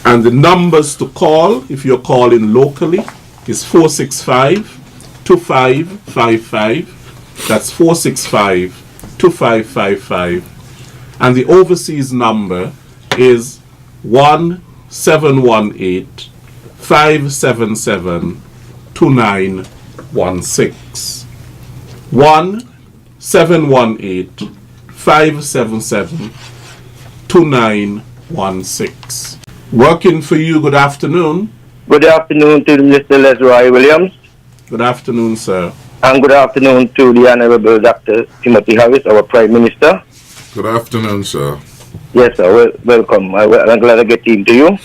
And the numbers to call, if you're calling locally, is 465-2555. That's 465-2555. And the overseas number is 1718-577-2916. 1718-577-2916. Working for you, good afternoon. Good afternoon to Mr. Lesroy Williams. Good afternoon, sir. And good afternoon to the Honorable Dr. Timothy Harris, our Prime Minister. Good afternoon, sir. Yes, sir. Welcome. I'm glad I get into you.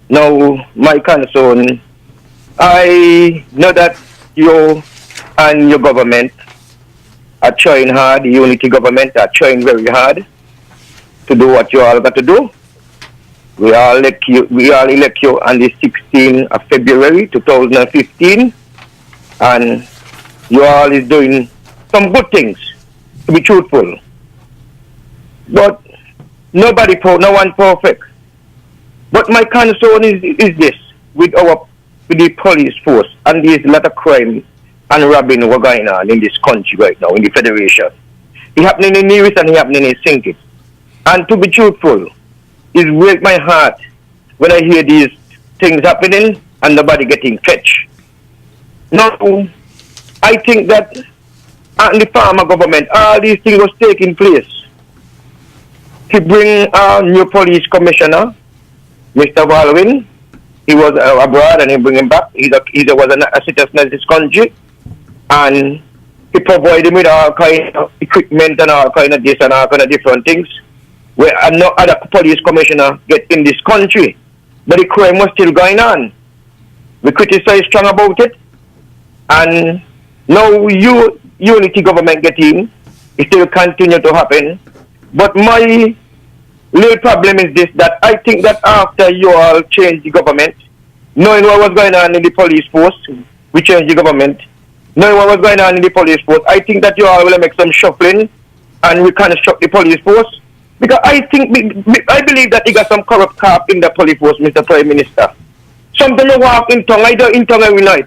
Now, my concern, I know that you and your government are trying hard, the unity government are trying very hard to do what you all got to do. We all elect you on the 16th of February 2015, and you all is doing some good things, to be truthful. But no one perfect. But my concern is this, with the police force, and there's a lot of crime and robbing were going on in this country right now, in the Federation. It's happening in Nevis and it's happening in St. Kitts. And to be truthful, it breaks my heart when I hear these things happening and nobody getting catch. Now, I think that in the former government, all these things was taking place. To bring a new police commissioner, Mr. Baldwin, he was abroad and he bring him back. He was a citizen of this country, and he provided him with all kind of equipment and all kind of this and all kind of different things. Where no other police commissioner get in this country, but the crime was still going on. We criticize strong about it, and now unity government get in, it still continue to happen. But my little problem is this, that I think that after you all change the government, knowing what was going on in the police force, we change the government, knowing what was going on in the police force, I think that you all will make some shuffling and reconstruct the police force. Because I believe that he got some corrupt cop in the police force, Mr. Prime Minister. Sometimes you walk in town, I do in town every night.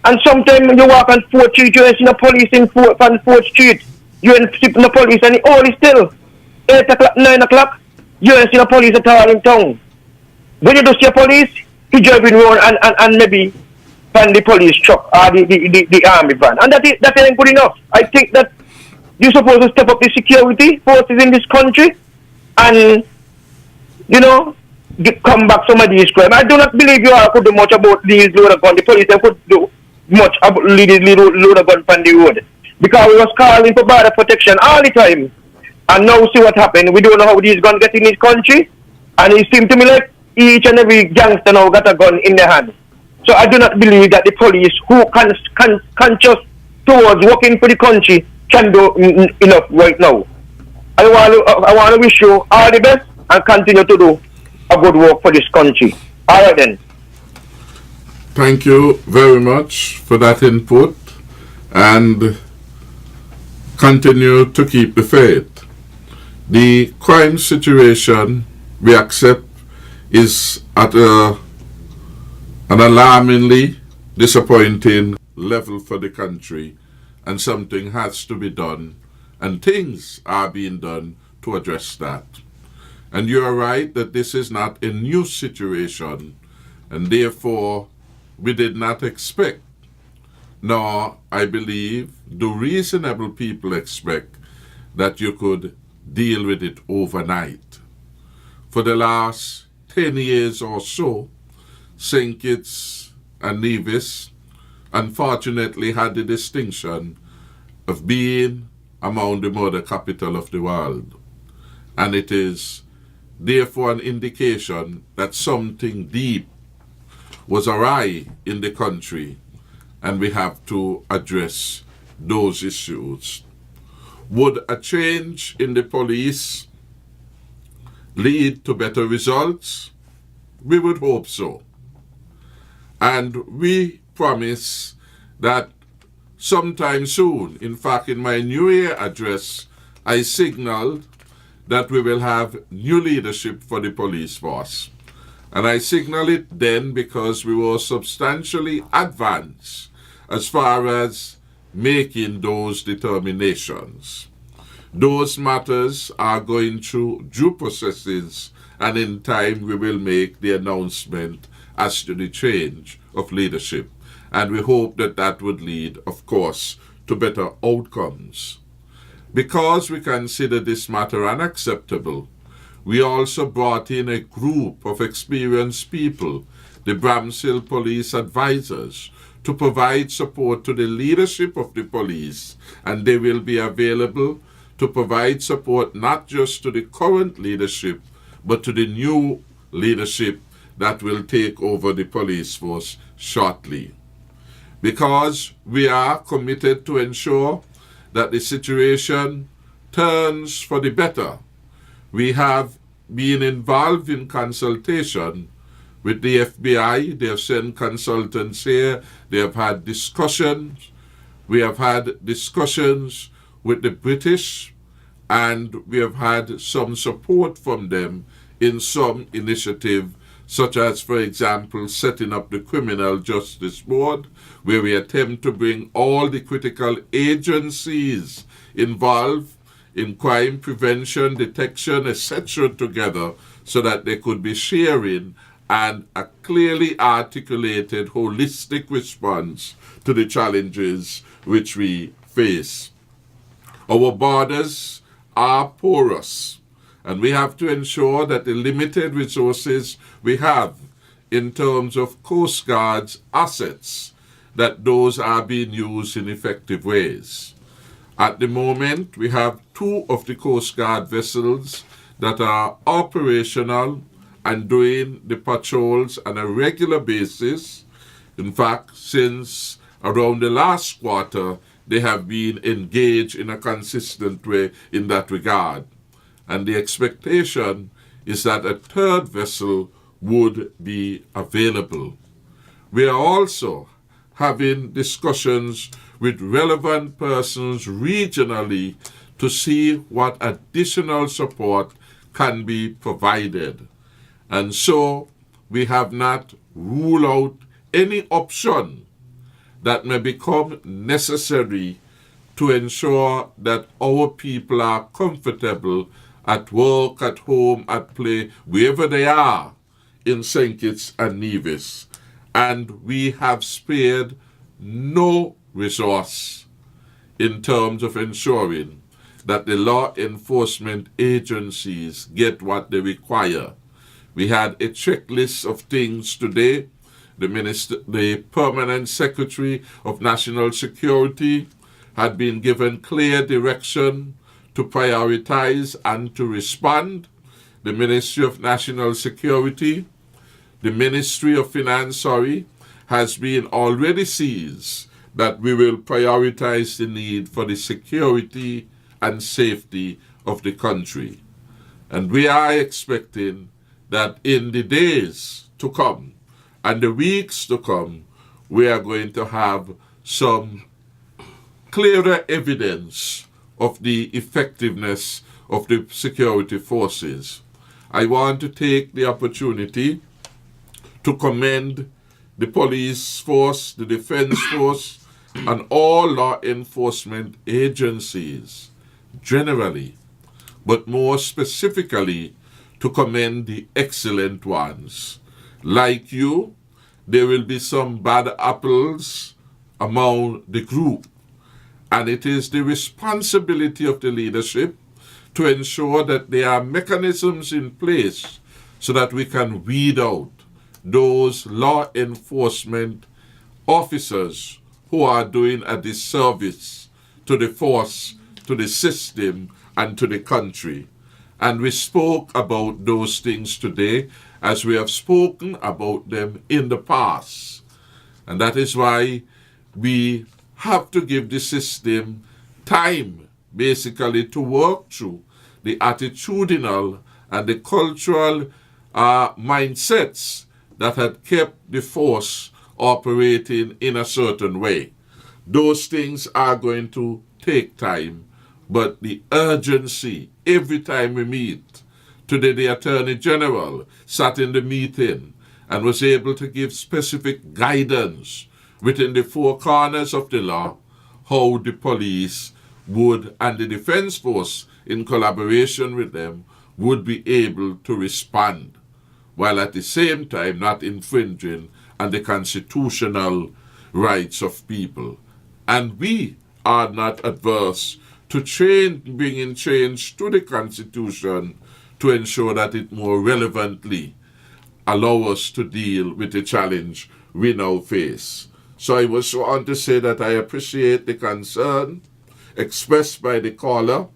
And sometimes you walk on 4th Street, you ain't see the police on 4th Street. You ain't see the police and it's all still. 8 o'clock, 9 o'clock, you ain't see the police at all in town. When you do see a police, he driving around and maybe find the police truck or the army van. And that ain't good enough. I think that you're supposed to step up the security forces in this country and, come back some of these crimes. I do not believe you all could do much about these loader guns. The police could do much about these loader guns on the road. Because we was calling for border protection all the time. And now see what happened. We don't know how these guns get in this country. And it seems to me like each and every gangster now got a gun in their hand. So I do not believe that the police who conscious towards working for the country can do enough right now. I want to wish you all the best and continue to do a good work for this country. All right then. Thank you very much for that input, and continue to keep the faith. The crime situation, we accept, is at an alarmingly disappointing level for the country, and something has to be done, and things are being done to address that. And you are right that this is not a new situation, and therefore we did not expect, nor I believe do reasonable people expect, that you could deal with it overnight. For the last 10 years or so, St. Kitts and Nevis unfortunately had the distinction of being among the murder capital of the world. And it is therefore an indication that something deep was awry in the country, and we have to address those issues. Would a change in the police lead to better results? We would hope so. And we promise that sometime soon, in fact, in my New Year address, I signaled that we will have new leadership for the police force. And I signal it then because we were substantially advanced as far as making those determinations. Those matters are going through due processes, and in time we will make the announcement as to the change of leadership. And we hope that that would lead, of course, to better outcomes. Because we consider this matter unacceptable, we also brought in a group of experienced people, the Bramshill Police Advisors, to provide support to the leadership of the police, and they will be available to provide support not just to the current leadership, but to the new leadership that will take over the police force shortly. Because we are committed to ensure that the situation turns for the better, we have been involved in consultation with the FBI. They have sent consultants here. They have had discussions. We have had discussions with the British, and we have had some support from them in some initiative, such as, for example, setting up the Criminal Justice Board, where we attempt to bring all the critical agencies involved in crime prevention, detection, etc. together so that they could be sharing and a clearly articulated holistic response to the challenges which we face. Our borders are porous, and we have to ensure that the limited resources we have in terms of Coast Guard's assets, that those are being used in effective ways. At the moment, we have 2 of the Coast Guard vessels that are operational and doing the patrols on a regular basis. In fact, since around the last quarter, they have been engaged in a consistent way in that regard. And the expectation is that a 3rd vessel would be available. We are also having discussions with relevant persons regionally to see what additional support can be provided. And so we have not ruled out any option that may become necessary to ensure that our people are comfortable at work, at home, at play, wherever they are in St. Kitts and Nevis. And we have spared no resource in terms of ensuring that the law enforcement agencies get what they require. We had a checklist of things today. The Permanent Secretary of National Security had been given clear direction to prioritize and to respond. The Ministry of National Security, the Ministry of Finance, has been already seized that we will prioritize the need for the security and safety of the country. And we are expecting that in the days to come and the weeks to come, we are going to have some clearer evidence of the effectiveness of the security forces. I want to take the opportunity to commend the police force, the defense force, and all law enforcement agencies generally, but more specifically to commend the excellent ones. Like you, there will be some bad apples among the group, and it is the responsibility of the leadership to ensure that there are mechanisms in place so that we can weed out those law enforcement officers who are doing a disservice to the force, to the system, and to the country. And we spoke about those things today as we have spoken about them in the past. And that is why we have to give the system time, basically, to work through the attitudinal and the cultural mindsets that had kept the force operating in a certain way. Those things are going to take time, but the urgency every time we meet Today, the Attorney General sat in the meeting and was able to give specific guidance within the four corners of the law how the police would, and the Defense Force in collaboration with them, would be able to respond, while at the same time not infringing on the constitutional rights of people. And we are not adverse to bringing change to the Constitution to ensure that it more relevantly allow us to deal with the challenge we now face. So I was want to say that I appreciate the concern expressed by the caller.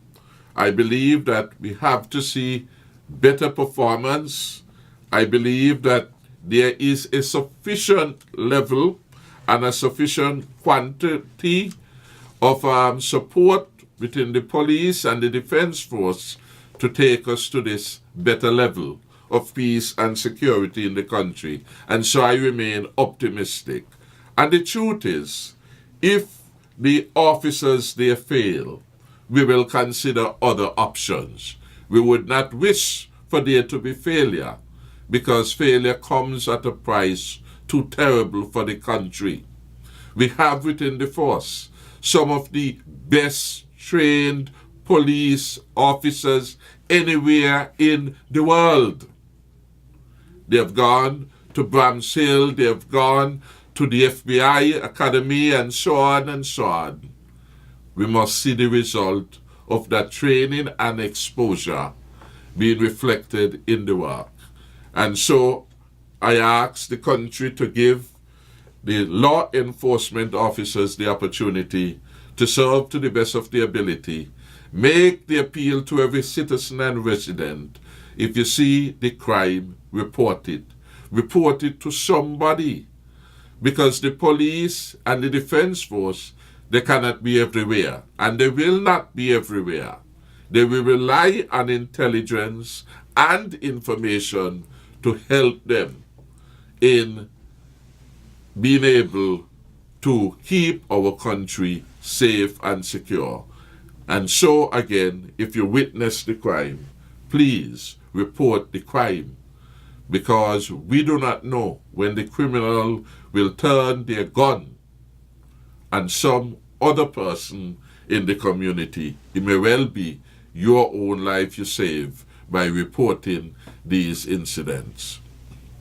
I believe that we have to see better performance. I believe that there is a sufficient level and a sufficient quantity of support within the police and the Defense Force to take us to this better level of peace and security in the country. And so I remain optimistic. And the truth is, if the officers there fail, we will consider other options. We would not wish for there to be failure, because failure comes at a price too terrible for the country. We have within the force some of the best trained police officers anywhere in the world. They have gone to Bramshill, they have gone to the FBI Academy, and so on and so on. We must see the result of that training and exposure being reflected in the work. And so I ask the country to give the law enforcement officers the opportunity to serve to the best of their ability. Make the appeal to every citizen and resident. If you see the crime, report it. Report it to somebody. Because the police and the Defense Force, they cannot be everywhere. And they will not be everywhere. They will rely on intelligence and information to help them in being able to keep our country safe and secure. And so again, if you witness the crime, please report the crime, because we do not know when the criminal will turn their gun on some other person in the community. It may well be your own life you save by reporting these incidents.